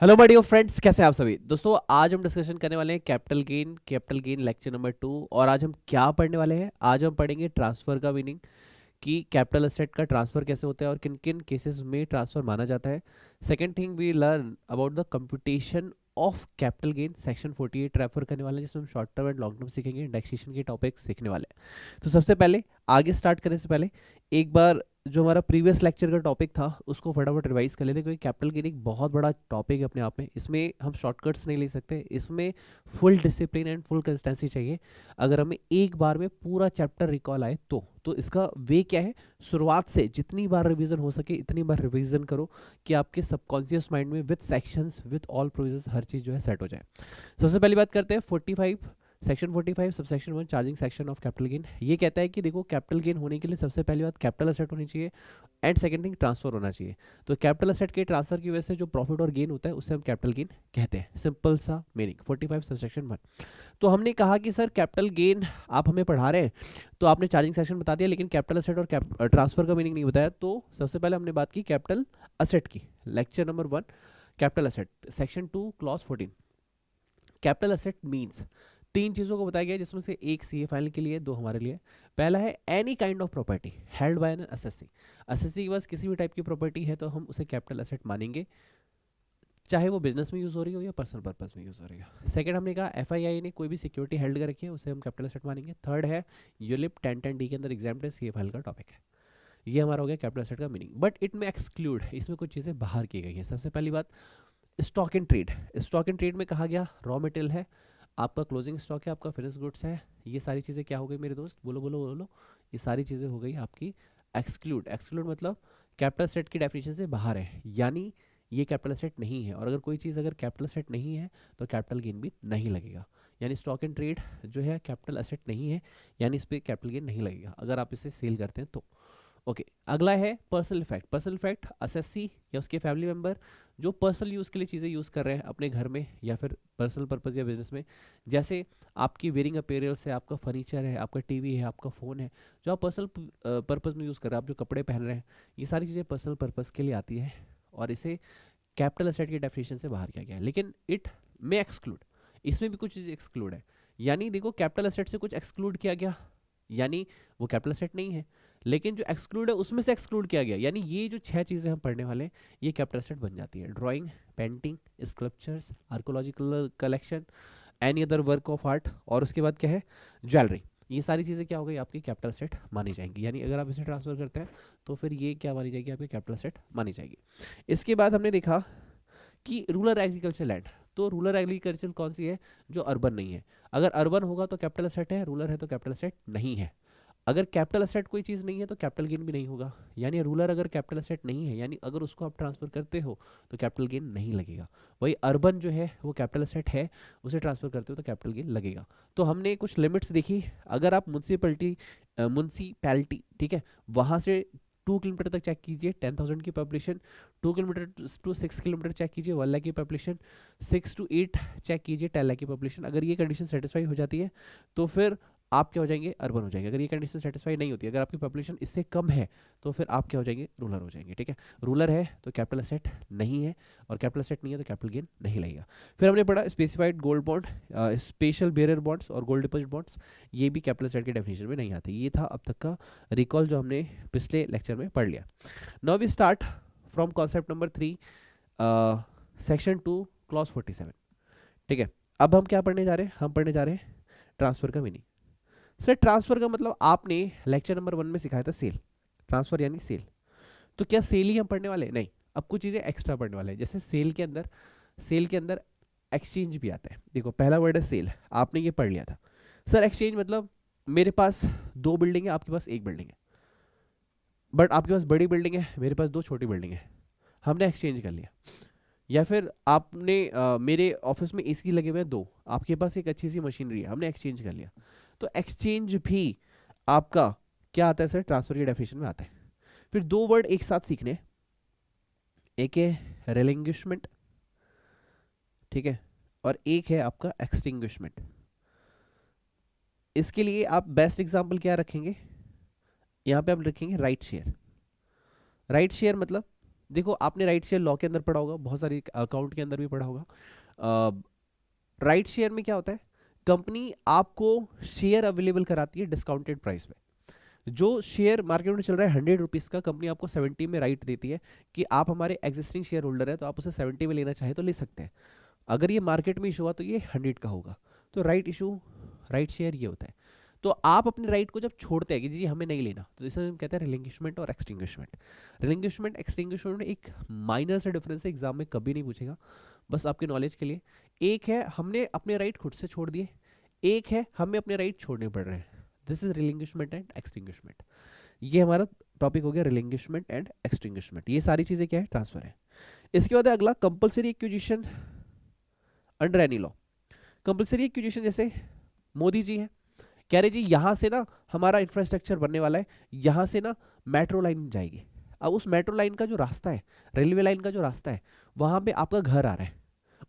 Hello my dear friends, कैसे हैं आप सभी दोस्तों। आज हम डिस्कशन करने वाले हैं कैपिटल गेन लेक्चर नंबर 2। और आज हम क्या पढ़ने वाले हैं? आज हम पढ़ेंगे ट्रांसफर का मीनिंग, कि कैपिटल असेट का ट्रांसफर कैसे होता है और किन किन केसेस में ट्रांसफर माना जाता है। Second thing we learn about the computation of capital gain. Section 48 refer करने वाले हैं, जिसमें हम short term and long term सीखेंगे, इंडेक्सेशन के टॉपिक सीखने वाले हैं। तो सबसे पहले आगे स्टार्ट करने से पहले एक बार जो हमारा प्रीवियस लेक्चर का टॉपिक था उसको फटाफट रिवाइज कर लेते, क्योंकि कैपिटल गेन एक बहुत बड़ा टॉपिक है अपने आप में। इसमें हम शॉर्टकट्स नहीं ले सकते, इसमें full discipline and full consistency चाहिए अगर हमें एक बार में पूरा चैप्टर रिकॉल आए तो इसका वे क्या है, शुरुआत से जितनी बार रिवीजन हो सके इतनी बार रिवीजन करो कि आपके सबकॉन्शियस माइंड में with sections with all provisions हर चीज़ जो है सेट हो जाए। सबसे पहली बात करते हैं 45 section 45 sub section 1 charging section of capital gain. ये कहता है कि देखो, कैपिटल गेन होने के लिए सबसे पहली बात कैपिटल असेट होनी चाहिए एंड सेकंड थिंग ट्रांसफर होना चाहिए। तो कैपिटल असेट के ट्रांसफर की वजह से जो प्रॉफिट और गेन होता है उसे हम कैपिटल गेन कहते हैं। सिंपल सा मीनिंग 45 सबसेक्शन 1। तो हमने कहा कि सर कैपिटल गेन आप हमें पढ़ा रहे हैं तो आपने चार्जिंग सेक्शन बता दिया, लेकिन कैपिटल असेट और ट्रांसफर का मीनिंग नहीं बताया। तो सबसे पहले हमने बात की कैपिटल असेट की, lecture number 1 capital asset section 2 clause 14। Capital asset means तीन चीज़ों को बताया गया, जिसमें से एक सी ए फाइनल के लिए, दो हमारे लिए। पहला है any kind of property held by an SSC. SSC के पास किसी भी टाइप की प्रॉपर्टी है तो हम उसे कैपिटल असेट मानेंगे, चाहे वो बिजनेस में यूज हो रही हो या पर्सनल पर्पज में यूज हो रही हो। सेकंड हमने कहा एफआईआई ने कोई भी सिक्योरिटी हेल्ड कर रखी है उसे हम कैपिटल असेट मानेंगे। थर्ड है यूलिप 1010 डी के अंदर एग्जाम है, सी फाइल का टॉपिक है। ये हमारा हो गया कैपिटल असेट का मीनिंग। बट इट में एक्सक्लूड, इसमें कुछ चीज़ें बाहर की गई हैं। सबसे पहली बात stock in trade. Stock in trade में कहा गया रॉ मटेरियल है, आपका क्लोजिंग स्टॉक है, आपका फिनिश गुड्स है। ये सारी चीज़ें क्या हो गई मेरे दोस्त? बोलो बोलो बोलो। ये सारी चीज़ें हो गई आपकी एक्सक्लूड। एक्सक्लूड मतलब कैपिटल सेट की डेफिनेशन से बाहर है, यानी ये कैपिटल सेट नहीं है। और अगर कोई चीज़ अगर कैपिटल सेट नहीं है तो कैपिटल गेन भी नहीं लगेगा। यानी स्टॉक एंड ट्रेड जो है कैपिटल असेट नहीं है, यानी इस पर कैपिटल गेन नहीं लगेगा अगर आप इसे सेल करते हैं तो। ओके अगला है personal effect. Personal effect assessee या उसके फैमिली मेंबर जो पर्सनल यूज़ के लिए चीज़ें यूज़ कर रहे हैं अपने घर में या फिर पर्सनल पर्पज़ या बिजनेस में, जैसे आपकी वेयरिंग अपीयरेंस है, आपका फर्नीचर है, आपका टीवी है, आपका फ़ोन है, जो आप पर्सनल पर्पज़ में यूज़ कर रहे हैं, आप जो कपड़े पहन रहे हैं, ये सारी चीज़ें पर्सनल पर्पज़ के लिए आती है और इसे कैपिटल असेट की डेफिनेशन से बाहर किया गया है। लेकिन इट में एक्सक्लूड, इसमें भी कुछ चीज़ एक्सक्लूड है। यानी देखो कैपिटल असेट से कुछ एक्सक्लूड किया गया, यानी वो कैपिटल असेट नहीं है, लेकिन जो एक्सक्लूड है उसमें से एक्सक्लूड किया गया, यानी ये जो छह चीज़ें हम पढ़ने वाले हैं ये कैपिटल असेट बन जाती है। Drawing, painting, sculptures, archaeological collection, any other work of art, और उसके बाद क्या है, ज्वेलरी। ये सारी चीज़ें क्या हो गई आपकी कैपिटल असेट मानी जाएंगी। यानी अगर आप इसे ट्रांसफर करते हैं तो फिर ये क्या मानी जाएगी, आपकी कैपिटल असेट मानी जाएगी। इसके बाद हमने देखा कि रूरल एग्रीकल्चर लैंड। तो रूरल एग्रीकल्चर कौन सी है? जो अर्बन नहीं है। अगर अर्बन होगा तो कैपिटल असेट है, रूरल है तो कैपिटल असेट नहीं है। अगर कैपिटल असेट कोई चीज़ नहीं है तो कैपिटल गेन भी नहीं होगा। यानी रूरल अगर कैपिटल असेट नहीं है, यानी अगर उसको आप ट्रांसफर करते हो तो कैपिटल गेन नहीं लगेगा। वही अर्बन जो है वो कैपिटल असेट है, उसे ट्रांसफर करते हो तो कैपिटल गेन लगेगा। तो हमने कुछ लिमिट्स देखी। अगर आप म्यूनसिपैलिटी ठीक है, वहाँ से 2 किलोमीटर तक चेक कीजिए 10,000 की population, 2 kilometre to 6 kilometre check कीजिए 1 लाख की पॉपुलेशन, 6 to 8 चेक कीजिए 10 लाख की पॉपुलेशन। अगर ये कंडीशन सेटिस्फाई हो जाती है तो फिर आप क्या हो जाएंगे, अर्बन हो जाएंगे। अगर ये कंडीशन सेटिस्फाई नहीं होती, अगर आपकी पॉपुलेशन इससे कम है तो फिर आप क्या हो जाएंगे, रूरल हो जाएंगे। ठीक है, रूरल है तो कैपिटल असेट नहीं है, और कैपिटल असेट नहीं है तो कैपिटल गेन नहीं लगेगा। फिर हमने पढ़ा specified gold bond, special barrier bonds और गोल्ड डिपॉजिट बॉन्ड्स, ये भी कैपिटल असेट के डेफिनेशन में नहीं आते। ये था अब तक का रिकॉल जो हमने पिछले लेक्चर में पढ़ लिया। Now we start from concept number 3 section 2 clause 47। ठीक है, अब हम क्या पढ़ने जा रहे हैं? हम पढ़ने जा रहे हैं ट्रांसफर का मीनिंग। सर ट्रांसफर का मतलब आपने लेक्चर नंबर 1 में सिखाया था सेल। ट्रांसफर यानी सेल। तो क्या सेल ही हम पढ़ने वाले हैं? नहीं, अब कुछ चीज़ें एक्स्ट्रा पढ़ने वाले हैं। जैसे सेल के अंदर एक्सचेंज भी आता है। देखो पहला वर्ड है सेल, आपने ये पढ़ लिया था। सर एक्सचेंज मतलब मेरे पास 2 बिल्डिंग है, आपके पास 1 बिल्डिंग है, बट आपके पास बड़ी बिल्डिंग है, मेरे पास 2 छोटी बिल्डिंग है, हमने एक्सचेंज कर लिया। या फिर आपने मेरे ऑफिस में एसी लगे हुए हैं 2, आपके पास एक अच्छी सी मशीनरी है, हमने एक्सचेंज कर लिया। तो एक्सचेंज भी आपका क्या आता है सर? ट्रांसफर की डेफिनेशन में आता है। फिर 2 वर्ड एक साथ सीखने, एक है रिलिंग्विशमेंट, ठीक है, और एक है आपका एक्सटिंग्विशमेंट। इसके लिए आप बेस्ट एग्जांपल क्या रखेंगे? यहां पे आप रखेंगे राइट शेयर। राइट शेयर मतलब देखो आपने राइट शेयर लॉ के अंदर पढ़ा होगा, बहुत सारी अकाउंट के अंदर भी पढ़ा होगा। राइट शेयर में क्या होता है, कंपनी आपको शेयर अवेलेबल कराती है डिस्काउंटेड प्राइस पे। जो शेयर मार्केट में चल रहा है 100 रुपीज़ का, कंपनी आपको 70 में राइट देती है कि आप हमारे एग्जिस्टिंग शेयर होल्डर है, तो आप उसे 70 में लेना चाहे तो ले सकते हैं। अगर ये मार्केट में इशू हुआ तो ये 100 का होगा। तो राइट इशू, राइट शेयर ये होता है। तो आप अपने राइट को जब छोड़ते हैं कि जी हमें नहीं लेना, तो इसे हम कहते हैं रिलिंग्विशमेंट और एक्सटिंग्विशमेंट। रिलिंग्विशमेंट एक्सटिंग्विशमेंट में एक माइनर सा डिफरेंस है, एग्जाम में कभी नहीं पूछेगा, बस आपके नॉलेज के लिए। एक है हमने अपने राइट खुद से छोड़ दिए, एक है हमें अपने राइट छोड़ने पड़ रहे हैं। This is relinquishment and extinguishment. ये हमारा टॉपिक हो गया रिलिंग्विशमेंट एंड एक्सटिंग्विशमेंट। ये सारी चीजें क्या है, ट्रांसफर है। इसके बाद है अगला compulsory acquisition under any law. Compulsory acquisition जैसे मोदी जी हैं, कह रहे जी यहाँ से ना हमारा इंफ्रास्ट्रक्चर बनने वाला है, यहाँ से ना मेट्रो लाइन जाएगी। अब उस मेट्रो लाइन का जो रास्ता है, रेलवे लाइन का जो रास्ता है, वहाँ पे आपका घर आ रहा है।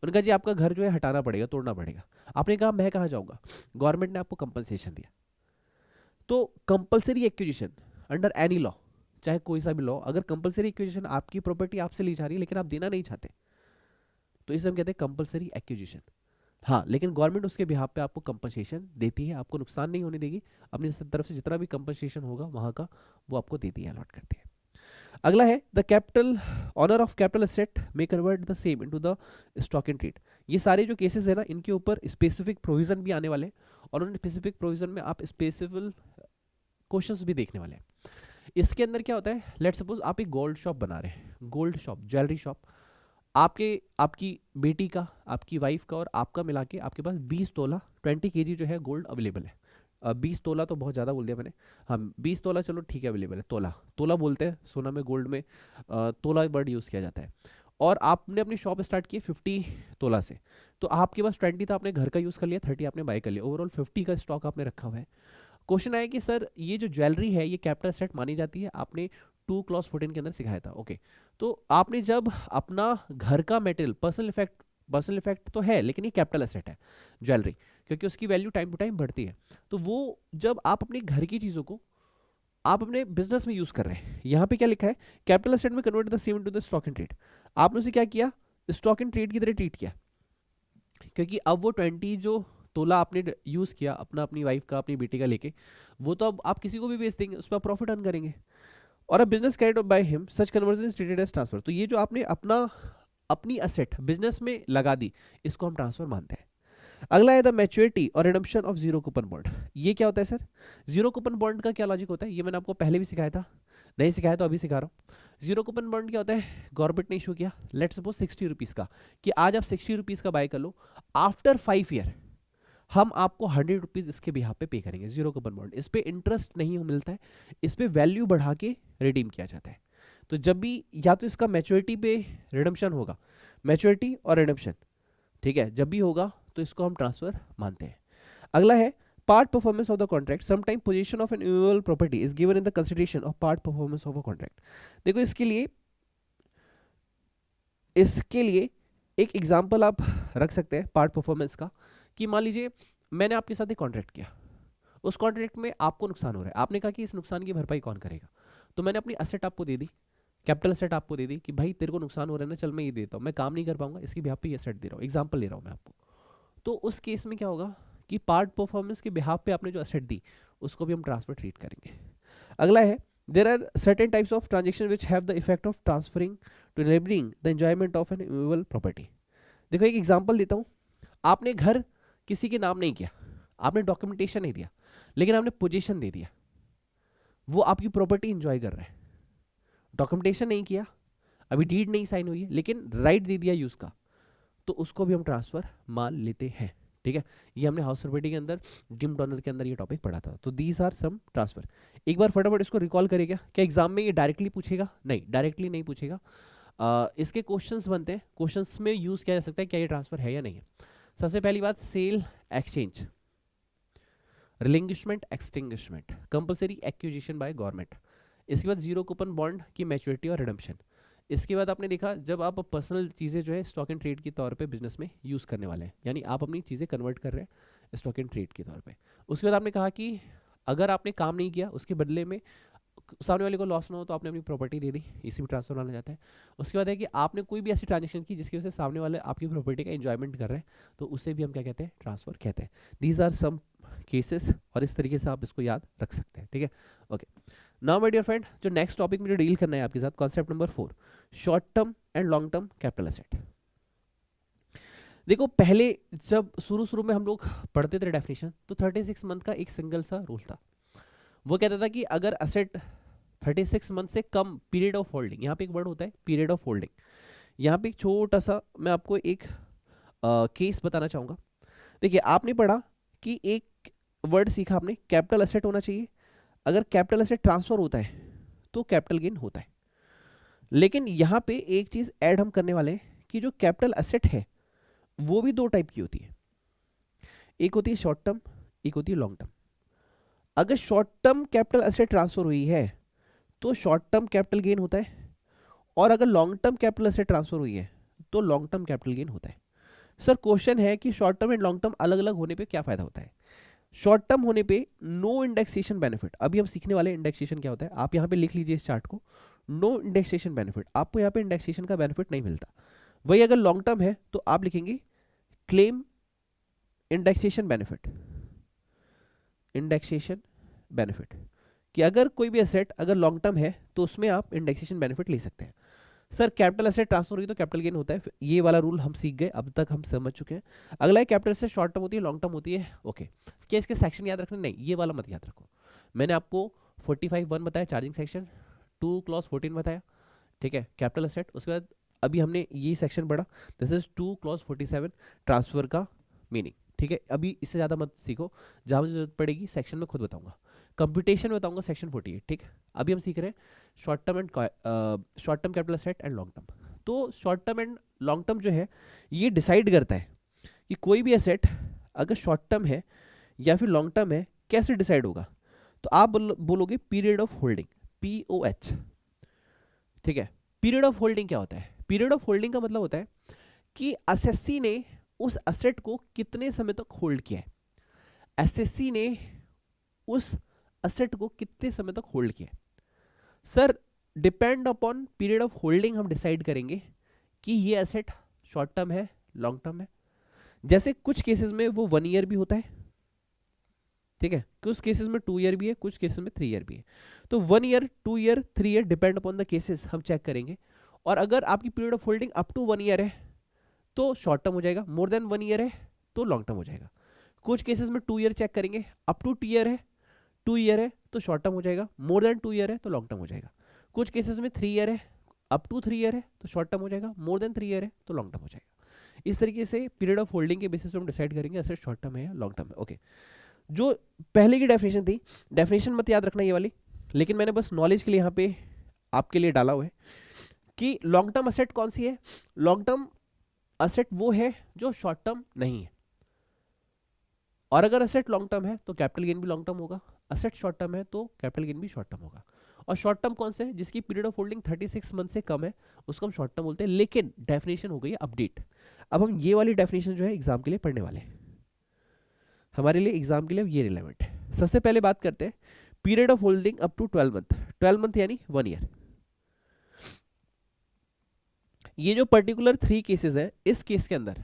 उनका जी आपका घर जो है हटाना पड़ेगा, तोड़ना पड़ेगा। आपने कहा मैं कहाँ जाऊँगा, गवर्नमेंट ने आपको कंपनसेशन दिया। तो compulsory acquisition under any law, चाहे कोई सा भी लॉ, अगर कंपलसरी एक्विजिशन आपकी प्रॉपर्टी आपसे ली जा रही है लेकिन आप देना नहीं चाहते, तो इसे हम कहते हैं कंपलसरी एक्विजिशन। हाँ, लेकिन गवर्नमेंट उसके बिहाफ पे आपको कंपनसेशन देती है, आपको नुकसान नहीं होने देगी, अपनी तरफ से जितना भी कंपनसेशन होगा वहाँ का वो आपको देती है, अलॉट करती है। अगला है the capital owner of capital asset may convert the same into the stock in trade. ये सारे जो केसेस है ना, इनके ऊपर स्पेसिफिक प्रोविजन भी आने वाले हैं, और उन स्पेसिफिक प्रोविजन में आप स्पेसिफिक क्वेश्चंस भी देखने वाले हैं। इसके अंदर क्या होता है, लेट सपोज आप एक गोल्ड शॉप बना रहे हैं, गोल्ड शॉप, ज्वेलरी शॉप, आपकी बेटी का, आपकी वाइफ का और आपका मिला के आपके पास 20 तोला 20 kg जो है गोल्ड अवेलेबल है। 20 तोला तो बहुत ज़्यादा बोल दिया मैंने, हाँ 20 तोला चलो ठीक है अवेलेबल है। तोला, तोला बोलते हैं सोना में, गोल्ड में तोला वर्ड यूज़ किया जाता है। और आपने अपनी शॉप स्टार्ट की 50 तोला से, तो आपके पास 20 था आपने घर का यूज़ कर लिया, 30 आपने बाय कर लिया, ओवरऑल 50 का स्टॉक आपने रखा हुआ है। क्वेश्चन आया कि सर ये जो ज्वेलरी है ये कैपिटल सेट मानी जाती है, आपने 2 क्लॉज 14 के अंदर सिखाया था, ओके। तो आपने जब अपना घर का मटेरियल, पर्सनल इफेक्ट तो है लेकिन ये कैपिटल एसेट है ज्वेलरी, क्योंकि उसकी वैल्यू टाइम टू टाइम बढ़ती है। तो वो जब आप अपने घर की चीज़ों को आप अपने बिजनेस में यूज़ कर रहे हैं, यहाँ पे क्या लिखा है, कैपिटल एसेट में convert the same into the stock in trade. आपने उसे क्या किया, स्टॉक इन ट्रेड की तरह ट्रीट किया, क्योंकि अब वो 20 जो तोला आपने यूज़ किया अपना, अपनी वाइफ का, अपनी बेटी का लेके, वो तो अब आप किसी को भी बेच देंगे, उस पर प्रॉफिट अर्न करेंगे। और अब business carried out by him such conversion is treated as transfer. तो ये जो आपने अपनी असेट बिजनेस में लगा दी, इसको हम ट्रांसफर मानते हैं। अगला है द मैच्योरिटी और redemption of zero coupon bond. ये क्या होता है सर, जीरो कूपन बॉन्ड का क्या लॉजिक होता है, ये मैंने आपको पहले भी सिखाया था, नहीं सिखाया तो अभी सिखा रहा हूँ। जीरो कूपन बॉन्ड क्या होता है, गवर्नमेंट ने इशू किया लेट सपोज 60 रुपीज़ का, कि आज आप 60 रुपीज़ का बाय कर लो, आफ्टर 5 ईयर हम आपको 100 रुपीज़ इसके बिहाफ पे पे करेंगे। जीरो कूपन बॉन्ड, इस पे इंटरेस्ट नहीं मिलता है, इस पे वैल्यू बढ़ा के रिडीम किया जाता है। तो जब भी या तो इसका मैच्योरिटी पे रिडम्पशन होगा, मैच्योरिटी और रिडम्पशन, ठीक है, जब भी होगा तो इसको हम ट्रांसफर मानते हैं। अगला है part performance of the contract, sometime position of an immovable property is given in the consideration of part performance of a contract. देखो इसके लिए एक एग्जांपल आप रख सकते हैं पार्ट परफॉर्मेंस का, कि मान लीजिए मैंने आपके साथ एक कॉन्ट्रैक्ट किया, उस कॉन्ट्रैक्ट में आपको नुकसान हो रहा है, आपने कहा कि इस नुकसान की भरपाई कौन करेगा, तो मैंने अपनी असेट आपको दे दी, कैपिटल असेट आपको दे दी कि भाई तेरे को नुकसान हो रहा है ना, चल मैं ये देता हूँ, मैं काम नहीं कर पाऊंगा, इसकी बिहाफ पे ये असेट दे रहा हूँ, एग्जाम्पल ले रहा हूँ मैं आपको। तो उस केस में क्या होगा कि पार्ट परफॉर्मेंस के बिहाफ पे आपने जो असेट दी उसको भी हम ट्रांसफर ट्रीट करेंगे। अगला है there are certain types of transaction which have the effect of transferring to enabling the enjoyment of an immovable property. देखो एक एग्जांपल देता हूँ, आपने घर किसी के नाम नहीं किया, आपने डॉक्यूमेंटेशन नहीं दिया, लेकिन आपने पोजीशन दे दिया, वो आपकी प्रॉपर्टी इंजॉय कर रहा है। डॉक्यूमेंटेशन नहीं किया, अभी डीड नहीं साइन हुई है, लेकिन राइट दे दिया यूज का, तो उसको भी हम ट्रांसफर मान लेते हैं। ठीक है, ये हमने हाउस प्रॉपर्टी के अंदर डिम्ड ऑनर के अंदर ये टॉपिक पढ़ा था। तो दीज आर सम ट्रांसफर। एक बार फटाफट इसको रिकॉल करेगा, क्या एग्जाम में ये डायरेक्टली पूछेगा, नहीं डायरेक्टली नहीं पूछेगा। इसके क्वेश्चंस बनते हैं, क्वेश्चंस में यूज किया जा सकता है क्या ये ट्रांसफर है या नहीं है। सबसे पहली बात, sale exchange, relinquishment extinguishment, compulsory acquisition by government, इसके बाद जीरो कूपन बॉन्ड की मैच्योरिटी और रिडम्पशन। इसके बाद आपने देखा जब आप पर्सनल चीज़ें जो है स्टॉक एंड ट्रेड के तौर पे बिजनेस में यूज़ करने वाले हैं, यानी आप अपनी चीज़ें कन्वर्ट कर रहे हैं स्टॉक एंड ट्रेड के तौर पे। उसके बाद आपने कहा कि अगर आपने काम नहीं किया उसके बदले में सामने वाले को लॉस ना हो तो आपने अपनी प्रॉपर्टी दे दी, इसी भी ट्रांसफर माना जाता है। उसके बाद है कि आपने कोई भी ऐसी ट्रांजेक्शन की जिसकी वजह से सामने वाले आपकी प्रॉपर्टी का एंजॉयमेंट कर रहे हैं, तो उससे भी हम क्या कहते हैं, ट्रांसफर कहते हैं। दीज आर सम केसेस, और इस तरीके से आप इसको याद रख सकते हैं, ठीक है। Okay, now my dear friend, जो नेक्स्ट टॉपिक मुझे डील करना है आपके साथ, concept number 4, short term and long term capital asset. देखो, पहले जब शुरू में हम लोग पढ़ते थे डेफिनेशन, तो 36 मंथ का एक सिंगल सा रूल था। वो कहता था कि अगर असेट 36 मंथ से कम पीरियड ऑफ होल्डिंग, यहाँ पे एक वर्ड होता है पीरियड ऑफ होल्डिंग, यहाँ पे एक छोटा सा मैं आपको एक केस बताना चाहूँगा। देखिए, आपने पढ़ा कि एक वर्ड सीखा आपने, कैपिटल एसेट होना चाहिए। अगर कैपिटल एसेट ट्रांसफर होता है तो कैपिटल गेन होता है। लेकिन यहाँ पे एक चीज़ ऐड हम करने वाले हैं कि जो कैपिटल एसेट है वो भी दो टाइप की होती है, एक होती है शॉर्ट टर्म, एक होती है लॉन्ग टर्म। अगर short term capital asset transfer हुई है तो शॉर्ट टर्म कैपिटल गेन होता है, और अगर long term capital asset transfer हुई है तो लॉन्ग टर्म कैपिटल गेन होता है। सर, क्वेश्चन है कि short term and long term अलग अलग होने पे क्या फायदा होता है। शॉर्ट टर्म होने पे नो इंडेक्सेशन बेनिफिट, अभी हम सीखने वाले इंडेक्सेशन क्या होता है, आप यहाँ पे लिख लीजिए इस चार्ट को, नो इंडेक्सेशन बेनिफिट, आपको यहाँ पे इंडेक्सेशन का बेनिफिट नहीं मिलता। वही अगर लॉन्ग टर्म है तो आप लिखेंगे claim indexation benefit, indexation benefit, कि अगर कोई भी एसेट अगर लॉन्ग टर्म है तो उसमें आप इंडेक्सेशन बेनिफिट ले सकते हैं। सर, कैपिटल एसेट ट्रांसफर हुई तो कैपिटल गेन होता है, ये वाला रूल हम सीख गए, अब तक हम समझ चुके हैं। अगला है कैपिटल एसेट शॉर्ट टर्म होती है, लॉन्ग टर्म होती है। ओके, क्या इसके सेक्शन याद रखने? नहीं, ये वाला मत याद रखो। मैंने आपको 45(1) बताया चार्जिंग सेक्शन, 2 क्लॉज 14 बताया, ठीक है, कैपिटल एसेट। उसके बाद अभी हमने ये सेक्शन पढ़ा, दिस इज 2 क्लॉज 47 ट्रांसफर का मीनिंग, ठीक है। अभी इससे ज़्यादा मत सीखो, जहाँ मुझे जरूरत पड़ेगी सेक्शन में खुद बताऊंगा, कंप्यूटेशन में बताऊंगा सेक्शन 48, ठीक। अभी हम सीख रहे हैं short term capital asset and long term. तो short term and long term जो है ये डिसाइड करता है कि कोई भी एसेट अगर शॉर्ट टर्म है या फिर लॉन्ग टर्म है, कैसे डिसाइड होगा। तो आप बोलोगे पीरियड ऑफ होल्डिंग, POH, ठीक है। पीरियड ऑफ होल्डिंग क्या होता है? पीरियड ऑफ होल्डिंग का मतलब होता है कि एसएससी ने उस एसेट को कितने समय तक होल्ड किया है, एसएससी ने उस एसेट को कितने समय तक होल्ड किया है। Sir, depend upon period of holding हम डिसाइड करेंगे कि ये एसेट शॉर्ट टर्म है, लॉन्ग टर्म है। जैसे कुछ केसेस में वो 1 ईयर भी होता है, ठीक है, कुछ केसेस में 2 ईयर भी है, कुछ केसेस में 3 ईयर भी है। तो 1 year, 2 year, 3 year, depend upon the cases हम चेक करेंगे। और अगर आपकी period of holding up to 1 year है तो शॉर्ट टर्म हो जाएगा, मोर देन 1 ईयर है तो लॉन्ग टर्म हो जाएगा। कुछ केसेस में 2 ईयर चेक करेंगे, अप टू 2 ईयर है, 2 ईयर है तो शॉर्ट टर्म हो जाएगा, मोर देन 2 ईयर है तो लॉन्ग टर्म हो जाएगा। कुछ केसेस में 3 ईयर है, अप टू 3 ईयर है तो शॉर्ट टर्म हो जाएगा, मोर देन 3 ईयर है तो लॉन्ग टर्म हो जाएगा। इस तरीके से पीरियड ऑफ होल्डिंग के बेसिस पे हम डिसाइड करेंगे एसेट शॉर्ट टर्म है या लॉन्ग टर्म है। ओके, जो पहले की डेफिनेशन थी, डेफिनेशन मत याद रखना ये वाली, लेकिन मैंने बस नॉलेज के लिए यहाँ पे आपके लिए डाला हुआ है कि लॉन्ग टर्म एसेट कौन सी है। लॉन्ग टर्म एसेट वो है जो शॉर्ट टर्म नहीं है, और अगर एसेट लॉन्ग टर्म है तो कैपिटल गेन भी लॉन्ग टर्म होगा, एसेट शॉर्ट टर्म है तो कैपिटल गेन भी शॉर्ट टर्म होगा। और शॉर्ट टर्म कौन से है? जिसकी पीरियड ऑफ होल्डिंग 36 मंथ से कम है उसको हम शॉर्ट टर्म बोलते हैं। लेकिन डेफिनेशन हो गई है अपडेट, अब हम ये वाली डेफिनेशन जो है एग्जाम के लिए पढ़ने वाले हैं, हमारे लिए एग्जाम के लिए ये रिलेवेंट है। सबसे पहले बात करते हैं period of holding up to 12 month, 12 month यानी 1 ईयर। ये जो पर्टिकुलर 3 केसेस है, इस केस के अंदर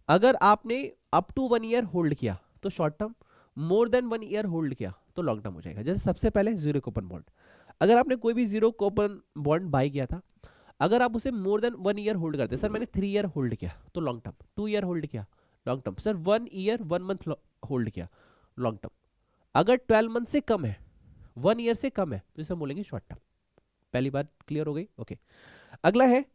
अगर आपने अप टू 1 ईयर होल्ड किया तो short term, more then 1 year hold किया तो लॉन्ग टर्म हो जाएगा। जैसे सबसे पहले जीरो कूपन बॉन्ड, अगर आपने कोई भी जीरो कूपन बॉन्ड बाय किया था, अगर आप उसे मोर देन 1 ईयर होल्ड करते, सर मैंने 3 ईयर होल्ड किया तो लॉन्ग टर्म, 2 ईयर होल्ड किया long term, sir 1 year 1 month hold किया लॉन्ग टर्म। अगर 12 मंथ से कम है, 1 ईयर से कम है तो इसे बोलेंगे शॉर्ट टर्म। पहली बात क्लियर हो गई। ओके, अगला है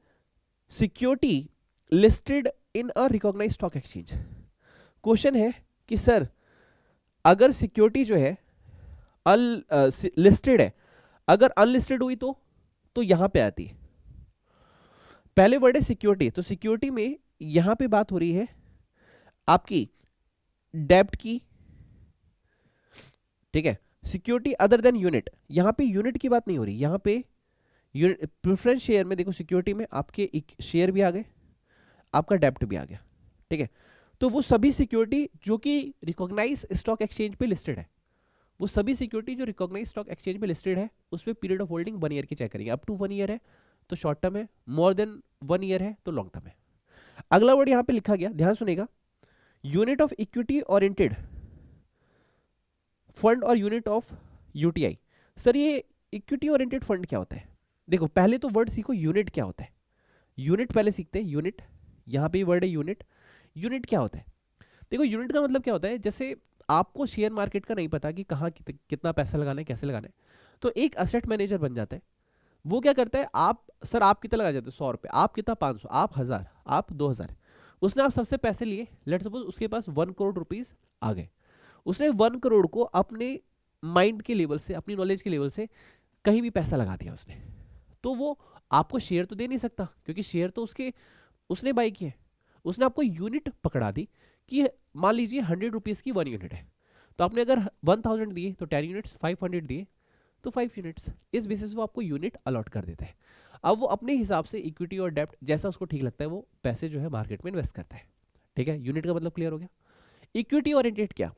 security listed in a recognised stock exchange. Question है कि सर अगर सिक्योरिटी जो है लिस्टेड है, अगर अनलिस्टेड हुई तो यहां पे आती है। पहले वर्ड है सिक्योरिटी, तो सिक्योरिटी में यहां पे बात हो रही है आपकी डेब्ट की, ठीक है। सिक्योरिटी अदर देन यूनिट, यहां पे यूनिट की बात नहीं हो रही, यहां पे प्रेफरेंस शेयर में देखो सिक्योरिटी में आपके शेयर भी आ गए, आपका डेब्ट भी आ गया, ठीक है। तो वो सभी सिक्योरिटी जो कि रिकॉग्नाइज स्टॉक एक्सचेंज पे लिस्टेड है वो सभी सिक्योरिटी जो रिकॉग्नाइज स्टॉक एक्सचेंज में लिस्टेड है उस पर पीरियड ऑफ होल्डिंग 1 ईयर की चेक करेंगे। अप टू 1 ईयर है तो शॉर्ट टर्म है, मोर देन 1 ईयर है तो लॉन्ग टर्म है। अगला वर्ड यहां पे लिखा गया, ध्यान सुनेगा, unit of equity oriented fund और यूनिट ऑफ यूटीआई। सर ये इक्विटी ओरिएंटेड फंड क्या होता है? देखो पहले तो वर्ड सीखो यूनिट क्या होता है। यूनिट पहले सीखते हैं, यूनिट, यहां पे वर्ड है यूनिट। यूनिट क्या होता है? देखो यूनिट का मतलब क्या होता है, जैसे आपको शेयर मार्केट का नहीं पता कि कहाँ कितना पैसा लगाना है, कैसे लगाना है, तो एक असेट मैनेजर बन जाता है। वो क्या करता है, आप सर आप कितना लगा जाते हो, 100 रुपये, आप कितना 500, आप 1000, आप 2000। उसने आप सबसे पैसे लिए, लेट सपोज उसके पास 1 करोड़ रुपीज आ गए। उसने 1 करोड़ को अपने माइंड के लेवल से, अपनी नॉलेज के लेवल से कहीं भी पैसा लगा दिया उसने, तो वो आपको शेयर तो दे नहीं सकता क्योंकि शेयर तो उसने बाई किए। उसने आपको यूनिट पकड़ा दी कि मान लीजिए 100 रुपीज़ की 1 यूनिट है, तो आपने अगर 1000 दिए तो 10 यूनिट्स, 500 दिए तो 5 यूनिट्स। इस बेसिस वो आपको यूनिट अलॉट कर देता है। अब वो अपने हिसाब से इक्विटी और डेब्ट जैसा उसको ठीक लगता है वो पैसे जो है मार्केट में इन्वेस्ट करता है। ठीक है, यूनिट का मतलब क्लियर हो गया। इक्विटी ओरिएंटेड क्या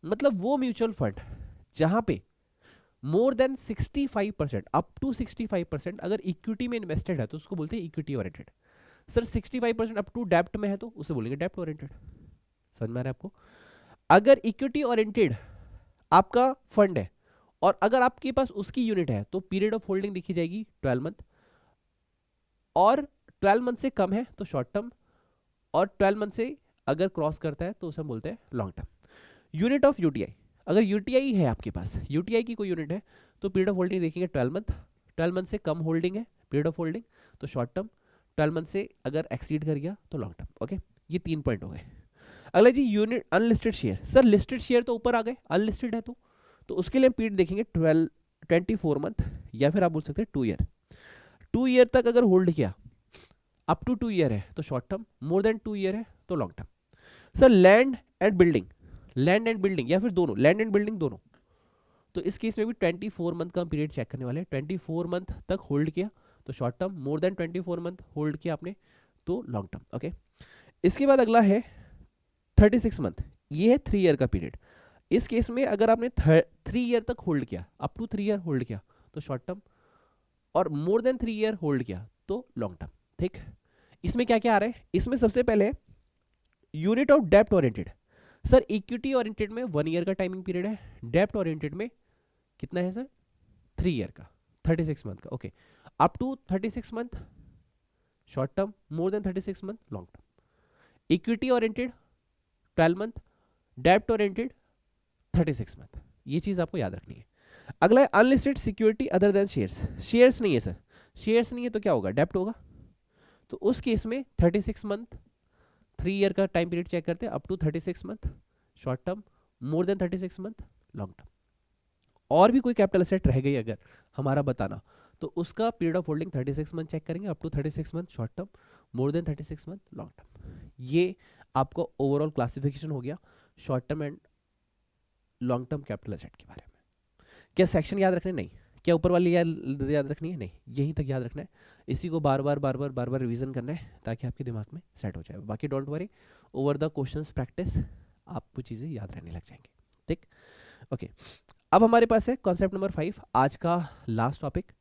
मतलब, वो म्यूचुअल फंड जहां पे मोर देन 65%, अप टू 65% अगर इक्विटी में इन्वेस्टेड है तो उसको बोलते हैं equity oriented. Sir 65% up to डेब्ट में है तो उसे बोलेंगे डेब्ट ओरिएंटेड। समझ में आ रहा है आपको? अगर इक्विटी ओरिएंटेड आपका फंड है और अगर आपके पास उसकी यूनिट है तो पीरियड ऑफ होल्डिंग देखी जाएगी 12 मंथ, और 12 मंथ से कम है तो शॉर्ट टर्म, और 12 मंथ से अगर क्रॉस करता है तो उसे हम बोलते हैं long term. Unit of UTI, अगर यूटीआई है आपके पास, यूटीआई की कोई यूनिट है तो पीरियड ऑफ होल्डिंग देखेंगे 12 मंथ, 12 मंथ से कम होल्डिंग है पीरियड ऑफ होल्डिंग तो शॉर्ट टर्म, 12 मंथ से अगर एक्सीड कर गया तो लॉन्ग टर्म। ओके, ये 3 पॉइंट हो गए। अगला जी unit unlisted share. Sir listed share तो ऊपर आ गए, अनलिस्टेड है तो उसके लिए हम पीरियड देखेंगे 24 मंथ, या फिर आप बोल सकते हैं 2 ईयर। 2 ईयर तक अगर होल्ड किया, अप टू 2 ईयर है तो short term, more then 2 year है तो long term. Sir land and building, land and building या फिर दोनों, लैंड एंड बिल्डिंग दोनों, तो इस केस में भी 24 मंथ का पीरियड चेक करने वाले हैं। 24 मंथ तक होल्ड किया तो short term, more then 24 month hold किया आपने तो लॉन्ग टर्म। ओके, इसके बाद अगला है 36 मंथ, ये है 3 ईयर का पीरियड। इस केस में अगर आपने 3 ईयर तक होल्ड किया, अप टू 3 ईयर होल्ड किया तो शॉर्ट टर्म, और मोर देन 3 ईयर होल्ड किया तो लॉन्ग टर्म। ठीक, इसमें क्या क्या आ रहा है, इसमें सबसे पहले यूनिट ऑफ डेप्ट ओरिएंटेड। सर इक्विटी ओरिएंटेड में 1 ईयर का टाइमिंग पीरियड है, डेप्ट ओरिएंटेड में कितना है सर, 3 ईयर का, 36 मंथ का। Okay, up to 36 month short term, more than 36 month long term. Equity oriented 12 month, डेप्ट ओरिएंटेड 36 मंथ। ये चीज आपको याद रखनी है। अगला है unlisted security other than shares. Shares नहीं है सर, शेयर्स नहीं है तो क्या होगा, डेप्ट होगा। तो उस केस में 36 मंथ, 3 ईयर का टाइम पीरियड चेक करते हैं, up to 36 month short term, more than 36 month long term. और भी कोई कैपिटल एसेट रह गई अगर हमारा बताना, तो उसका period of holding 36 month check करेंगे, up to 36 month short term, more than 36 month long term. ये आपको ओवरऑल क्लासिफिकेशन हो गया short term and long term capital asset के बारे में। क्या सेक्शन याद रखने? नहीं। क्या ऊपर वाली याद रखनी है? नहीं, यहीं तक याद रखना है। इसी को बार बार रिवीजन करना है ताकि आपके दिमाग में सेट हो जाए। बाकी don't worry, over the questions practice आपको चीज़ें याद रहने लग जाएंगी। ठीक, ओके। अब हमारे पास है कॉन्सेप्ट नंबर 5, आज का लास्ट टॉपिक।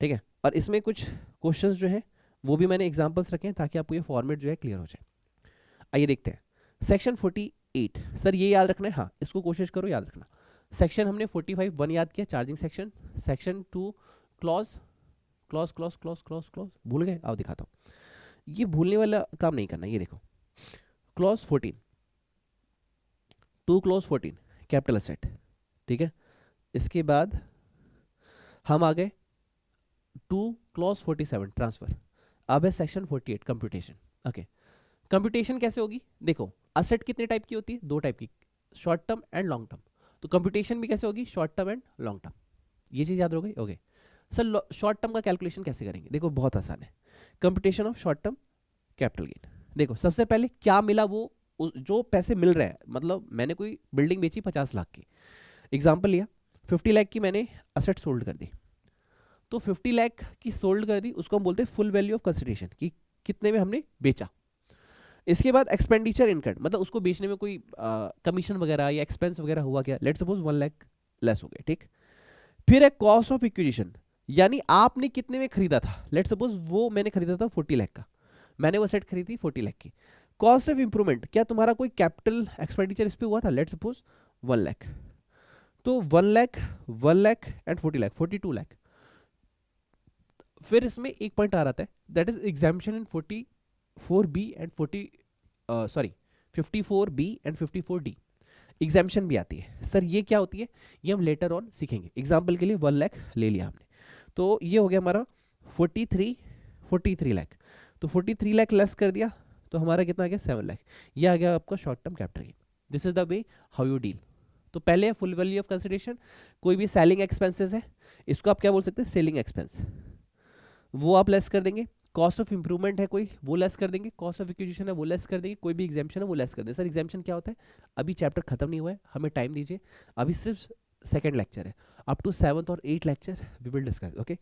ठीक है, और इसमें कुछ क्वेश्चंस जो है वो भी मैंने एग्जाम्पल्स रखे हैं ताकि आपको ये फॉर्मेट जो है क्लियर हो जाए। आइए देखते हैं सेक्शन 48। सर ये याद रखना है, हाँ इसको कोशिश करो याद रखना। सेक्शन हमने 45 1 याद किया, charging section. Section 2 clause clause clause clause clause clause, भूल गए? आओ दिखाता हूँ, ये भूलने वाला काम नहीं करना। ये देखो क्लॉज 14, 2 क्लॉज 14 कैपिटल एसेट। ठीक है, इसके बाद हम आ गए 2 क्लॉज 47 ट्रांसफर। अब है सेक्शन 48 कंप्यूटेशन। ओके, कंप्यूटेशन कैसे होगी? देखो असेट कितने टाइप की होती है? 2 टाइप की, short term and long term. तो कंप्यूटेशन भी कैसे होगी? Short term and long term. ये चीज याद हो गई? ओके सर, शॉर्ट टर्म का कैलकुलेशन कैसे करेंगे? देखो बहुत आसान है, computation of short term capital gain. देखो सबसे पहले क्या मिला, वो जो पैसे मिल रहे हैं, मतलब मैंने कोई बिल्डिंग बेची 50 लाख की, एग्जाम्पल लिया, 50 लाख की मैंने असेट सोल्ड कर दी, तो 50 लाख की सोल्ड कर दी, उसको हम बोलते हैं फुल वैल्यू ऑफ कंसिडरेशन, कि कितने में हमने बेचा। इसके बाद एक्सपेंडिचर इनकर्ड, मतलब उसको बेचने में कोई कमीशन वगैरह या एक्सपेंस वगैरह हुआ क्या, लेट्स सपोज 1 लाख लेस हो गए, ठीक। फिर है कॉस्ट ऑफ एक्विजिशन, यानी आपने कितने में खरीदा था, लेट सपोज वो मैंने खरीदा था 40 लाख का, मैंने वो सेट खरीदी 40 लाख की। कॉस्ट ऑफ इंप्रूवमेंट, क्या तुम्हारा कोई कैपिटल एक्सपेंडिचर इस पे हुआ था, लेट सपोज 1 लाख, तो 1 लाख 1 लाख एंड 40 लाख 42 लाख। फिर इसमें एक पॉइंट आ रहा है, that is exemption in 44B and 54B and 54D, exemption भी आती है। सर ये क्या होती है, ये हम लेटर ऑन सीखेंगे। एग्जाम्पल के लिए 1 लाख ले लिया हमने, तो ये हो गया हमारा 43 लाख, तो 43 लाख लेस कर दिया तो हमारा कितना आ गया 7 लाख। ये आ गया आपका short term capital gain. This is the way how you deal. तो पहले है फुल वैल्यू ऑफ कंसिडरेशन, कोई भी सेलिंग एक्सपेंसेस है इसको आप क्या बोल सकते हैं, सेलिंग एक्सपेंस, वो आप लेस कर देंगे। कॉस्ट ऑफ इंप्रूवमेंट है कोई, वो लेस कर देंगे। कॉस्ट ऑफ एक्विजिशन है वो लेस कर देंगे। कोई भी एग्जाम्पशन है वो लेस कर देंगे। सर एग्जाम्पशन क्या होता है, अभी चैप्टर खत्म नहीं हुआ है, हमें टाइम दीजिए, अभी सिर्फ सेकंड लेक्चर है, अप टू 7th और 8th lecture we will discuss, okay.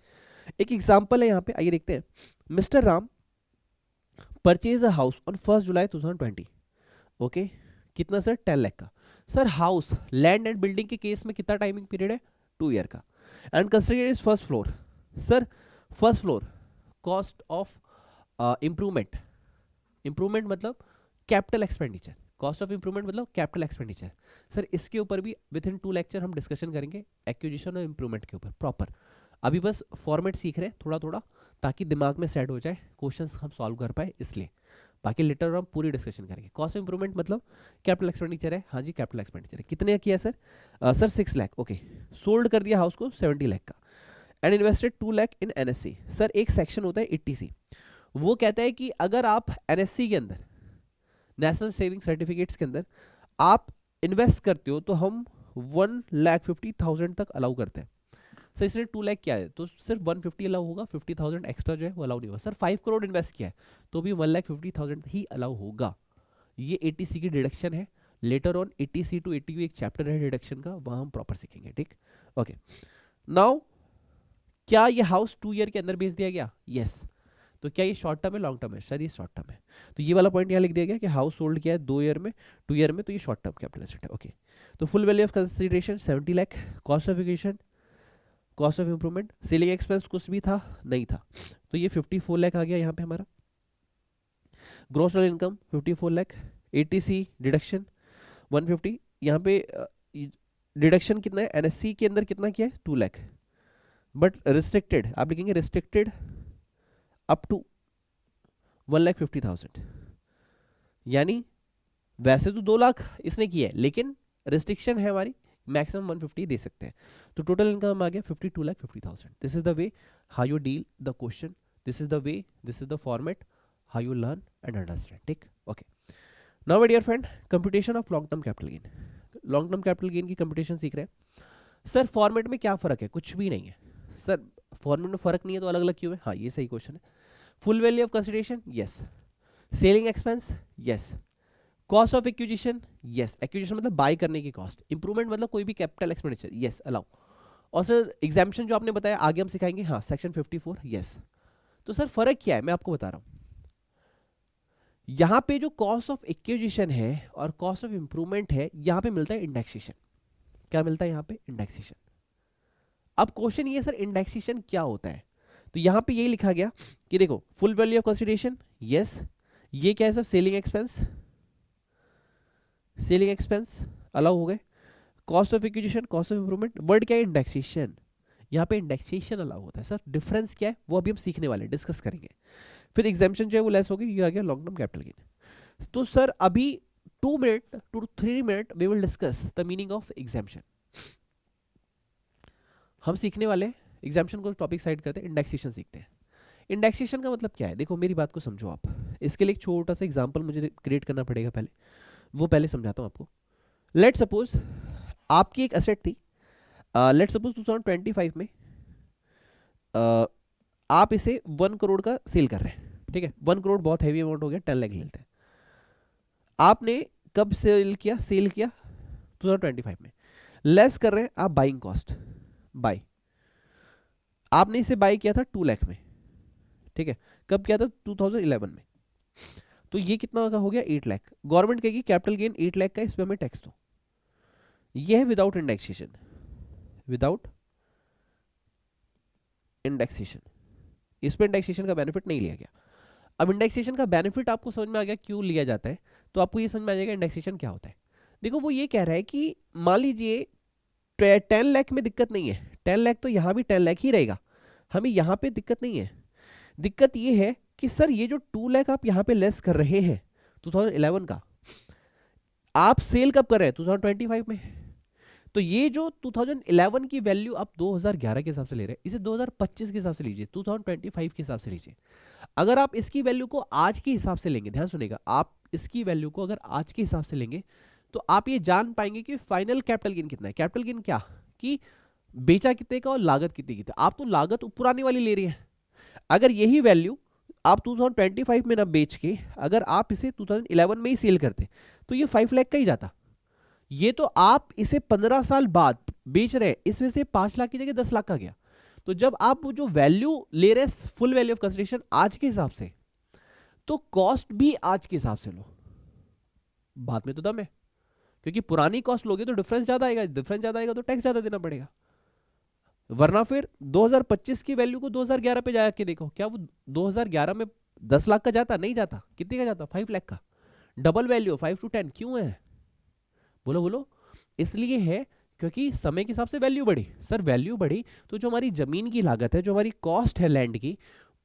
एक एग्जांपल है यहाँ पे, आइए देखते हैं। Mister Ram purchase a house on 1 July 2020, okay, कितना सर, 10 लाख का। Sir house, land and building के केस में कितना टाइमिंग पीरियड है, 2 ईयर का। And consider is first floor, sir first floor cost of improvement, improvement मतलब capital expenditure, cost of improvement मतलब capital expenditure. Sir इसके ऊपर भी विद इन 2 लेक्चर हम डिस्कशन करेंगे, एक्विजिशन और इंप्रूवमेंट के ऊपर प्रॉपर। अभी बस फॉर्मेट सीख रहे हैं थोड़ा थोड़ा, ताकि दिमाग में सेट हो जाए, क्वेश्चंस हम सॉल्व कर पाए इसलिए। बाकी लेटर हम पूरी डिस्कशन करेंगे। कॉस्ट ऑफ इंप्रूवमेंट मतलब कैपिटल एक्सपेंडिचर है, हाँ जी कैपिटल एक्सपेंडिचर है। कितने किया sir, sir 6 lakh, okay. Sold कर दिया हाउस को 70 लाख का, and invested 2 lakh in NSC. Sir एक सेक्शन होता है 80C, वो कहता है कि अगर आप एनएससी के अंदर, नेशनल सेविंग सर्टिफिकेट्स के अंदर आप इन्वेस्ट करते हो तो हम 1,50,000 तक अलाउ करते हैं। सर इसने 2 लाख किया है तो सिर्फ 150 अलाउ होगा, 50,000 एक्स्ट्रा जो है वो अलाउ नहीं होगा। सर 5 करोड़ इन्वेस्ट किया है तो भी 1,50,000 ही अलाउ होगा। ये 80C की डिडक्शन है। लेटर ऑन 80C टू 80 एक चैप्टर है डिडक्शन का, वहां हम प्रॉपर सीखेंगे, ठीक, ओके। नाउ क्या ये हाउस 2 ईयर के अंदर बेच दिया गया, यस। तो क्या ये शॉर्ट टर्म है लॉन्ग टर्म है, सर ये शॉर्ट टर्म है। तो ये वाला पॉइंट यहाँ लिख दिया गया कि हाउस होल्ड किया है 2 ईयर में, 2 ईयर में, तो ये शॉर्ट टर्म कैपिटल एसेट है, ओके। तो full value of consideration 70 lakh, cost of acquisition, cost of improvement, selling expense कुछ भी था नहीं था, तो ये 54 लाख आ गया यहाँ पे हमारा। Gross income 54 lakh, 80C deduction 150, यहाँ पे डिडक्शन कितना है, एनएससी के अंदर कितना किया है 2 लाख, बट रिस्ट्रिक्टेड आप लिखेंगे रिस्ट्रिक्टेड अप टू 1,50,000, यानी वैसे तो 2 लाख इसने किया है लेकिन रिस्ट्रिक्शन है हमारी, मैक्सिमम 150 दे सकते हैं। तो टोटल इनकम आ गया 52,50,000। This is the way how you deal the question, this is the way, this is the format how you learn and understand, ठीक, okay. Now my dear friend, computation of long term capital gain. Long term capital gain की computation सीख रहे हैं। Sir format में क्या फर्क है, कुछ भी नहीं है। सर फॉर्मेट में फर्क नहीं है तो अलग अलग क्यों है, हाँ ये सही क्वेश्चन है। Full value of consideration, yes. Selling expense, yes. Cost of acquisition, yes, acquisition मतलब बाय करने की कॉस्ट। इंप्रूवमेंट मतलब कोई भी कैपिटल एक्सपेंडिचर, यस अलाउ। और सर एग्जाम्पशन जो आपने बताया आगे हम सिखाएंगे, हाँ सेक्शन 54, यस। तो सर फर्क क्या है मैं आपको बता रहा हूं। यहां पे जो कॉस्ट ऑफ एक्विजिशन है और कॉस्ट ऑफ इंप्रूवमेंट है, यहां पे मिलता है इंडेक्सेशन। क्या मिलता है यहाँ पे, इंडेक्सेशन। अब क्वेश्चन ये सर इंडेक्सेशन क्या होता है, तो यहां पे यही लिखा गया कि देखो full value of consideration, yes. ये क्या है sir, selling expense, selling expense allow हो गए। Cost of acquisition, cost of improvement, word क्या है, इंडेक्सेशन। यहाँ पे इंडेक्सेशन अलाउ होता है। सर डिफरेंस क्या है वो अभी हम सीखने वाले, डिस्कस करेंगे। फिर एग्जाम्पशन जो है वो लेस होगी, ये आ गया लॉन्ग टर्म कैपिटल गेन। तो सर अभी 2 minute to 3 minute we will discuss the meaning of exemption. हम सीखने वाले एग्जाम्पशन को टॉपिक साइड करते हैं, इंडेक्सेशन सीखते हैं। इंडेक्सेशन का मतलब क्या है, देखो मेरी बात को समझो आप। इसके लिए एक छोटा सा एग्जाम्पल मुझे क्रिएट करना पड़ेगा पहले, वो पहले समझाता हूँ आपको। लेट सपोज आपकी एक एसेट थी, लेट सपोज 2025 में आप इसे 1 करोड़ का सेल कर रहे हैं, ठीक है। 1 करोड़ बहुत हैवी अमाउंट हो गया, 10 लाख ले लेते हैं। आपने कब सेल किया, सेल किया 2025 में, लेस कर रहे हैं आप बाइंग कॉस्ट, बाय। आपने इसे बाय किया था 2 लाख में, ठीक है। कब किया था, 2011 में। तो ये कितना का हो गया, 8 लाख। गवर्नमेंट कहेगी कैपिटल गेन 8 लाख का, इस पे हमें टैक्स दो। ये है विदाउट इंडेक्सेशन, विदाउट इंडेक्सेशन, इस पर इंडेक्सेशन का बेनिफिट नहीं लिया गया। अब इंडेक्सेशन का बेनिफिट आपको समझ में आ गया क्यों लिया जाता है, तो आपको ये समझ में आ जाएगा इंडेक्सेशन क्या होता है। देखो वो ये कह रहा है कि मान लीजिए 10 लाख में दिक्कत नहीं है, 10 लाख तो यहाँ भी 10 लाख ही रहेगा, हमें यहाँ पे दिक्कत नहीं है। दिक्कत ये है कि सर ये जो 2 लाख आप यहाँ पे लेस कर रहे हैं 2011 का, आप सेल कब कर रहे हैं 2025 में, तो ये जो 2011 की वैल्यू आप 2011 के हिसाब से ले रहे हैं, इसे 2025 के हिसाब से लीजिए, 2025 के हिसाब से लीजिए। अगर आप इसकी वैल्यू को आज के हिसाब से लेंगे, ध्यान सुनेगा, आप इसकी वैल्यू को अगर आज के हिसाब से लेंगे तो आप ये जान पाएंगे कि फाइनल कैपिटल गेन कितना है। कैपिटल गेन क्या कि बेचा कितने का और लागत कितने की, आप तो लागत पुरानी वाली ले रही है। अगर यही वैल्यू आप 2025 में ना बेच के अगर आप इसे 2011 में ही सेल करते तो ये 5 लाख का ही जाता। ये तो आप इसे 15 साल बाद बेच रहे हैं, इस वजह से 5 लाख की जगह 10 लाख का गया। तो जब आप जो वैल्यू ले रहे हैं फुल वैल्यू ऑफ कंसिडरेशन आज के हिसाब से, तो कॉस्ट भी आज के हिसाब से लो। बात में तो दम है, क्योंकि पुरानी कॉस्ट लोगे तो डिफरेंस ज्यादा आएगा, डिफरेंस ज्यादा आएगा तो टैक्स ज्यादा देना पड़ेगा। वरना फिर 2025 की वैल्यू को 2011 पे जाके देखो, क्या वो 2011 में 10 लाख का जाता? नहीं जाता। कितने का जाता? 5 लाख का। डबल वैल्यू 5 to 10 क्यों है? बोलो बोलो। इसलिए है क्योंकि समय के हिसाब से वैल्यू बढ़ी। सर वैल्यू बढ़ी तो जो हमारी जमीन की लागत है, जो हमारी कॉस्ट है लैंड की,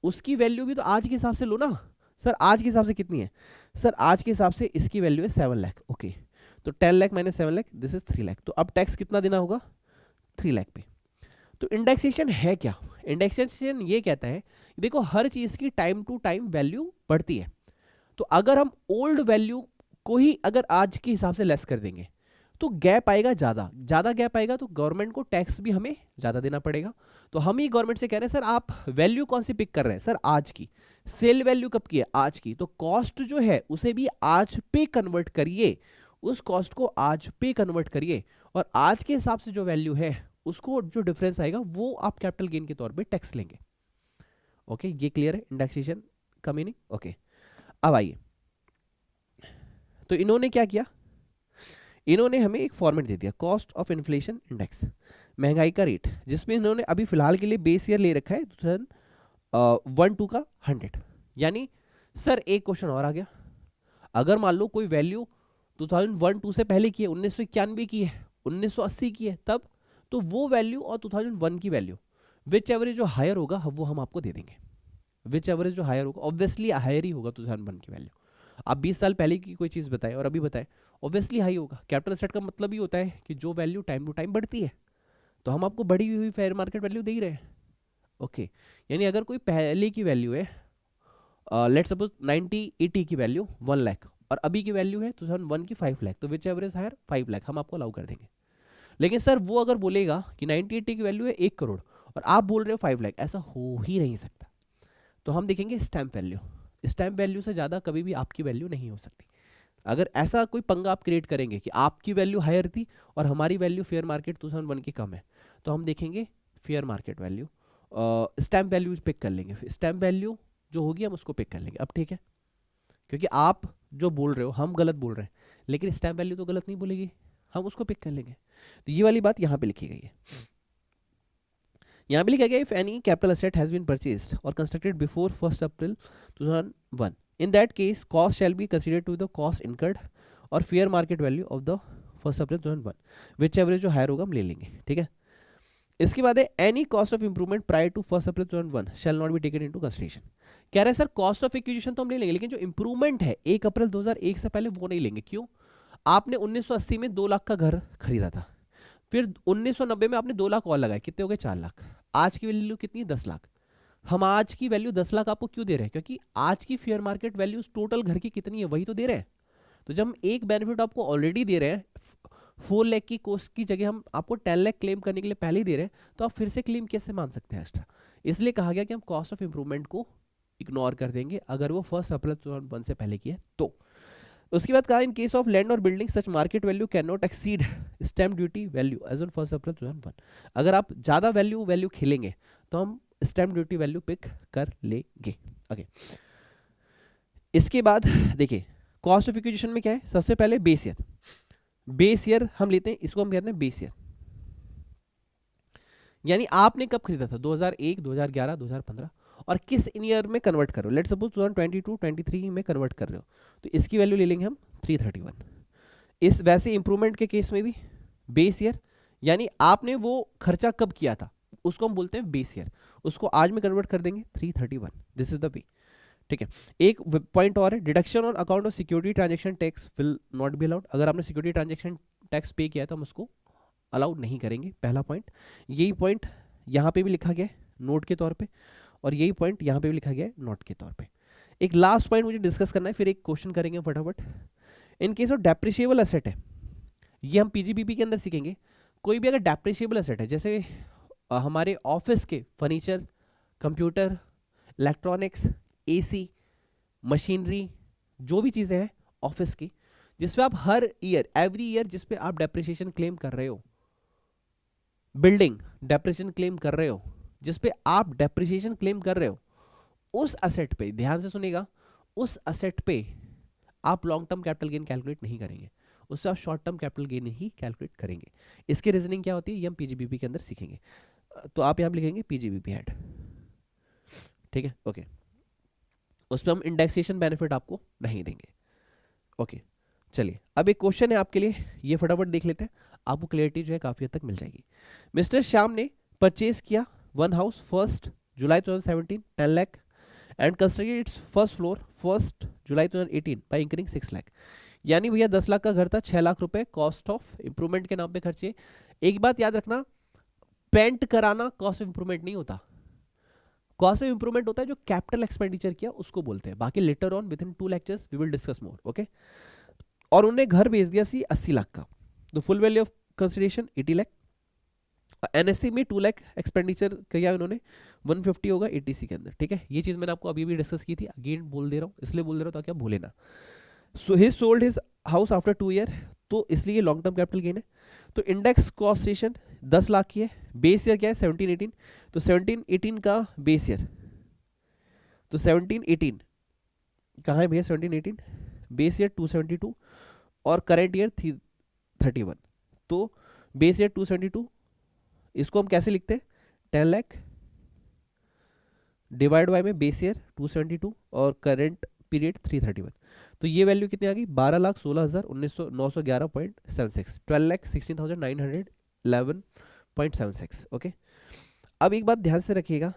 उसकी वैल्यू भी तो आज के हिसाब से लो ना। सर आज के हिसाब से कितनी है? सर आज के हिसाब से इसकी वैल्यू है 7 लाख। ओके, तो 10 lakh minus 7 lakh, this is 3 lakh. तो अब टैक्स कितना देना होगा? 3 लाख पे। तो इंडेक्सेशन है क्या? इंडेक्सेशन ये कहता है देखो हर चीज की टाइम टू टाइम वैल्यू बढ़ती है, तो अगर हम ओल्ड वैल्यू को ही अगर आज के हिसाब से लेस कर देंगे तो गैप आएगा, ज्यादा गैप आएगा, तो गवर्नमेंट को टैक्स भी हमें ज्यादा देना पड़ेगा। तो हम ही गवर्नमेंट से कह रहे हैं सर आप वैल्यू कौन सी पिक कर रहे हैं? सर आज की। सेल वैल्यू कब की है? आज की। तो कॉस्ट जो है उसे भी आज पे कन्वर्ट करिए, उस कॉस्ट को आज पे कन्वर्ट करिए, और आज के हिसाब से जो वैल्यू है उसको जो डिफरेंस आएगा वो आप कैपिटल गेन के तौर पे टैक्स लेंगे। ओके, ये क्लियर है इंडेक्सेशन का मीनिंग? ओके, अब आइए, तो इन्होंने क्या किया, इन्होंने हमें एक फॉर्मेट दे दिया, कॉस्ट ऑफ इन्फ्लेशन इंडेक्स, महंगाई का रेट, जिसमें इन्होंने अभी फिलहाल के लिए बेस ईयर ले रखा है 2001 का 100। यानी सर एक क्वेश्चन और आ गया, अगर मान लो कोई वैल्यू 2001-2 से पहले की है, 1991 की है, 1980 की है, तब तो वो वैल्यू और 2001 की वैल्यू विच एवरेज जो हायर होगा वो हम आपको दे देंगे। विच एवरेज जो हायर होगा ऑब्वियसली हायर ही होगा 2001 की वैल्यू। आप 20 साल पहले की कोई चीज़ बताएं और अभी बताएं, ऑब्वियसली हाई होगा। कैपिटल एसेट का मतलब ही होता है कि जो वैल्यू टाइम टू टाइम बढ़ती है, तो हम आपको बढ़ी हुई फेयर मार्केट वैल्यू दे ही रहे हैं। ओके, यानी अगर कोई पहले की वैल्यू है लेट्स सपोज 1980 की वैल्यू 1 लाख और अभी की वैल्यू है 2001 की 5 लाख, तो विच एवरेज हायर 5 लाख हम आपको अलाउ कर देंगे। लेकिन सर वो अगर बोलेगा कि 1980 की वैल्यू है 1 करोड़ और आप बोल रहे हो 5 लाख, ऐसा हो ही नहीं सकता। तो हम देखेंगे स्टैम्प वैल्यू, स्टैम्प वैल्यू से ज़्यादा कभी भी आपकी वैल्यू नहीं हो सकती। अगर ऐसा कोई पंगा आप क्रिएट करेंगे कि आपकी वैल्यू हायर थी और हमारी वैल्यू फेयर मार्केट 2001 की कम है, तो हम देखेंगे fair market value, stamp value pick कर लेंगे, स्टैम्प वैल्यू जो होगी हम उसको पिक कर लेंगे। अब ठीक है, क्योंकि आप जो बोल रहे हो हम गलत बोल रहे हैं, लेकिन स्टैम्प वैल्यू तो गलत नहीं बोलेगी, हम उसको पिक कर लेंगे। तो ये वाली बात यहाँ पे लिखी गई है। यहाँ पे लिखा गया if any capital asset has been purchased और constructed before 1 April 2001, in that case cost shall be considered to the cost incurred और fair market value of the 1 April 2001, which average जो हायर होगा हम ले लेंगे। ठीक है, इसके बाद है any cost of improvement prior to 1 April 2001 shall not be taken into consideration. कह रहे हैं सर कॉस्ट ऑफ एक्विजिशन तो हम ले लेंगे, लेकिन जो इंप्रूवमेंट है 1 अप्रैल 2001 से पहले वो नहीं लेंगे। क्यों? आपने 1980 में 2 लाख का घर खरीदा था, फिर 1990 में आपने 2 लाख और लगाए, कितने हो गए? 4 लाख। आज की वैल्यू कितनी? 10 लाख। हम आज की वैल्यू 10 लाख आपको क्यों दे रहे हैं? क्योंकि आज की फेयर मार्केट वैल्यू टोटल घर की कितनी है वही तो दे रहे हैं। तो जब हम एक बेनिफिट आपको ऑलरेडी दे रहे हैं, 4 लाख की कॉस्ट की जगह हम आपको 10 लाख क्लेम करने के लिए पहले ही दे रहे हैं, तो आप फिर से क्लेम कैसे मान सकते हैं एक्स्ट्रा? इसलिए कहा गया कि हम कॉस्ट ऑफ इंप्रूवमेंट को इग्नोर कर देंगे अगर वो 1 अप्रैल 2001 से पहले की है तो। उसके बाद कहा इन केस ऑफ लैंड और building such market value can not exceed stamp duty value as on 1 April 2001। अगर आप ज़्यादा वैल्यू खेलेंगे तो हम स्टैम्प ड्यूटी वैल्यू पिक कर लेंगे। ओके, इसके बाद देखिए कॉस्ट ऑफ एक्विजिशन में क्या है, सबसे पहले बेस ईयर। बेस ईयर हम लेते हैं, इसको हम कहते हैं बेस ईयर। यानी आपने कब खरीदा था, 2001, 2011, 2015, और किस ईयर में कन्वर्ट कर रहे हो, लेट्स सपोज 2022, 23 में कन्वर्ट कर रहे हो, तो इसकी वैल्यू ले लेंगे हम 331। इस वैसे इंप्रूवमेंट के केस में भी बेस ईयर, यानी आपने वो खर्चा कब किया था उसको हम बोलते हैं बेस ईयर, उसको आज में कन्वर्ट कर देंगे 331, दिस इज द बी। ठीक है, एक पॉइंट और है, deduction on account of security transaction tax will not be allowed. अगर आपने सिक्योरिटी ट्रांजेक्शन टैक्स पे किया है तो हम उसको अलाउड नहीं करेंगे, पहला पॉइंट। यही पॉइंट यहाँ पे भी लिखा गया है नोट के तौर पे, और यही पॉइंट यहाँ पे भी लिखा गया है नोट के तौर पे। एक लास्ट पॉइंट मुझे डिस्कस करना है, फिर एक क्वेश्चन करेंगे फटाफट। इन केस ऑफ डेप्रिशिएबल एसेट है, ये हम पीजीबीपी के अंदर सीखेंगे। कोई भी अगर डेप्रिशिएबल एसेट है, जैसे हमारे ऑफिस के furniture, computer, electronics, AC, machinery, जो भी चीज़ें हैं ऑफिस की, जिसपे आप हर ईयर, एवरी ईयर जिसपे आप डेप्रिसिएशन क्लेम कर रहे हो, बिल्डिंग डेप्रिसिएशन क्लेम कर रहे हो, जिसपे आप डेप्रिसिएशन क्लेम कर रहे हो, उस असेट पे, ध्यान से सुनिएगा, उस असेट पे आप long term capital gain calculate नहीं करेंगे, उससे आप शॉर्ट टर्म कैपिटल गेन ही कैलकुलेट करेंगे। इसकी रीजनिंग क्या होती है ये हम पीजीबीपी के अंदर सीखेंगे। तो आप यहां लिखेंगे पीजीबीपी हेड, ठीक है, ओके। उस पर हम इंडेक्सेशन बेनिफिट आपको नहीं देंगे, ओके। चलिए, अब एक क्वेश्चन है आपके लिए, ये फटाफट देख लेते हैं, आपको क्लियरिटी जो है काफी हद तक मिल जाएगी। मिस्टर श्याम ने परचेज किया one house 1 July 2017, 10 lakh, and constructed it's first floor 1 July 2018 by increasing 6 lakh. यानी भैया 10 लाख का घर था, 6 लाख रुपए कॉस्ट ऑफ इंप्रूवमेंट के नाम पे खर्चे। एक बात याद रखना, पेंट कराना कॉस्ट ऑफ इंप्रूवमेंट नहीं होता, कॉस्ट ऑफ इंप्रूवमेंट होता है जो कैपिटल एक्सपेंडिचर किया उसको बोलते हैं। बाकी later on within 2 lectures we will discuss more, okay. और उन्होंने घर बेच दिया सी 80 लाख का, तो full value of consideration 80 lakh. NSC में 2 लाख एक्सपेंडिचर किया उन्होंने, 150 होगा एटीसी के अंदर, ठीक है। ये चीज मैंने आपको अभी भी डिस्कस की थी, अगेन बोल दे रहा हूँ, इसलिए बोल दे रहा हूँ ताकि आप भूले ना। So he sold his house after 2 year, तो इसलिए लॉन्ग टर्म कैपिटल गेन है। तो इंडेक्स कॉस्टेशन 10 लाख की है, बेस ईयर क्या है 17-18, तो 17-18 का बेस ईयर, तो 17-18 कहाँ है भैया, 17-18 बेस ईयर 272 और करेंट ईयर 331, तो बेस ईयर 272, इसको हम कैसे लिखते हैं, 10 लाख डिवाइड बाय में बेस ईयर 272 और करेंट पीरियड 331, तो ये वैल्यू कितनी आ गई, 12,16,911.76, 12,16,911.76, ओके। अब एक बात ध्यान से रखिएगा,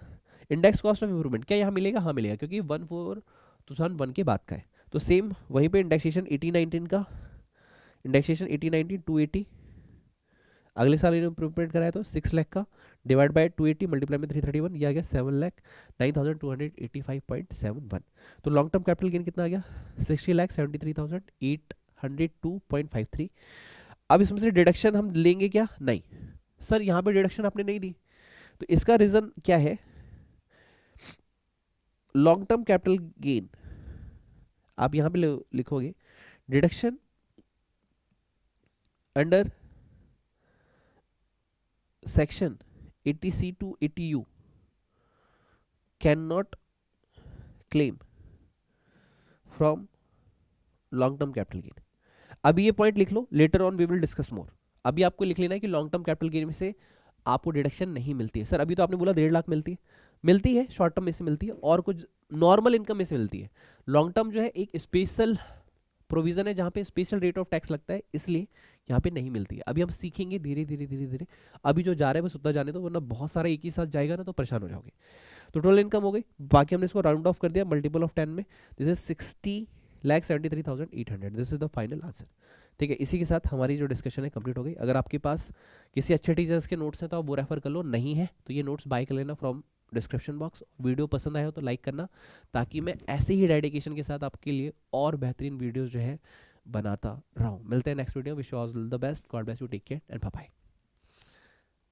इंडेक्स कॉस्ट ऑफ इंप्रूवमेंट क्या यहाँ मिलेगा, हाँ मिलेगा, क्योंकि 1/4/2001 के बाद का है। तो सेम वहीं पे इंडेक्सेशन 18-19 का, इंडेक्सेशन 18-19 280, अगले साल इन्होंने इंप्रूवमेंट कराया तो 6 लाख का, डिवाइड बाय 280 मल्टीप्लाई में 331, ये आ गया 7,09,285.71। तो लॉन्ग टर्म कैपिटल गेन कितना आ गया, 60,73,802.53। अब इसमें से डिडक्शन हम लेंगे क्या, नहीं सर यहाँ पे डिडक्शन आपने नहीं दी, तो इसका रीजन क्या है, लॉन्ग टर्म कैपिटल गेन आप यहां पे लिखोगे, deduction under section 80C to 80U can not claim from long term capital gain. अभी ये पॉइंट लिख लो, later on we will discuss more. अभी आपको लिख लेना है कि लॉन्ग टर्म कैपिटल गेन में से आपको डिडक्शन नहीं मिलती है। सर अभी तो आपने बोला 1.5 लाख मिलती है, मिलती है, शॉर्ट टर्म में से मिलती है और कुछ नॉर्मल इनकम में से मिलती है। लॉन्ग टर्म जो है एक स्पेशल प्रोविजन है जहाँ पे स्पेशल रेट ऑफ टैक्स लगता है, इसलिए यहाँ पे नहीं मिलती है। अभी हम सीखेंगे धीरे धीरे धीरे धीरे, अभी जो जा रहे हैं बस उतना जाने दो, वरना बहुत सारा एक ही साथ जाएगा ना तो परेशान हो जाओगे। तो टोटल इनकम हो गई, बाकी हमने इसको राउंड ऑफ कर दिया मल्टीपल ऑफ 10 में, this is 60,73,800, this is the final answer. ठीक है, इसी के साथ हमारी जो डिस्कशन है कंप्लीट हो गई। अगर आपके पास किसी अच्छे टीचर्स के नोट्स हैं तो आप वो रेफर कर लो, नहीं है तो ये नोट्स बाय कर लेना फ्रॉम डिस्क्रिप्शन बॉक्स। वीडियो पसंद आया हो तो लाइक करना, ताकि मैं ऐसे ही डेडिकेशन के साथ आपके लिए और बेहतरीन वीडियोस जो है बनाता रहूं। मिलते हैं next video, wish you all the best, God bless you, take care and bye bye.